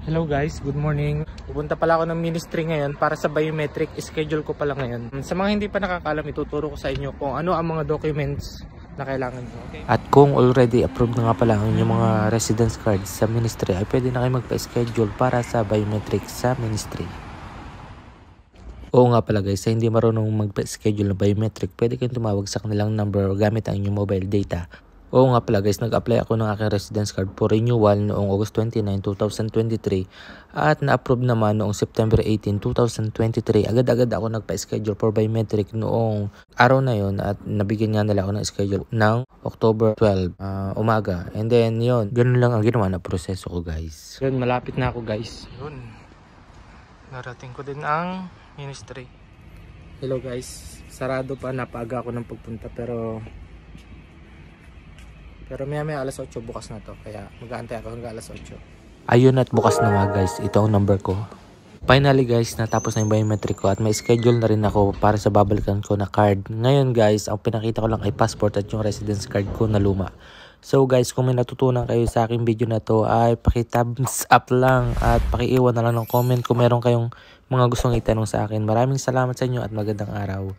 Hello guys, good morning. Pupunta pala ako ng ministry ngayon para sa biometric. Schedule ko pala ngayon. Sa mga hindi pa nakakalam, ituturo ko sa inyo kung ano ang mga documents na kailangan nyo. Okay? At kung already approved na nga pala ang inyong mga residence cards sa ministry, ay pwede na kayo magpa-schedule para sa biometric sa ministry. Oo nga pala guys, sa hindi marunong magpa-schedule ng biometric, pwede kayong tumawag sa kanilang number gamit ang inyong mobile data. Oo nga pala guys, nag-apply ako ng aking residence card for renewal noong August 29, 2023 at na-approve naman noong September 18, 2023. Agad-agad ako nagpa-schedule for biometric noong araw na yon at nabigyan nga nila ako ng schedule ng October 12 umaga. And then yun, ganun lang ang ginawa na proseso ko guys. Yun, malapit na ako guys. Yun, narating ko din ang ministry. Hello guys, sarado pa, napaaga ako ng pagpunta pero maya alas 8 bukas na to, kaya mag-aantay ako hanggang alas 8. Ayun, at bukas na nga guys, ito ang number ko. Finally guys, natapos na yung biometric ko at may schedule na rin ako para sa babalikan ko na card. Ngayon guys, ang pinakita ko lang ay passport at yung residence card ko na luma. So guys, kung may natutunan kayo sa aking video na to ay paki-thumbs up lang at paki-iwan na lang ng comment kung meron kayong mga gustong itanong sa akin. Maraming salamat sa inyo at magandang araw.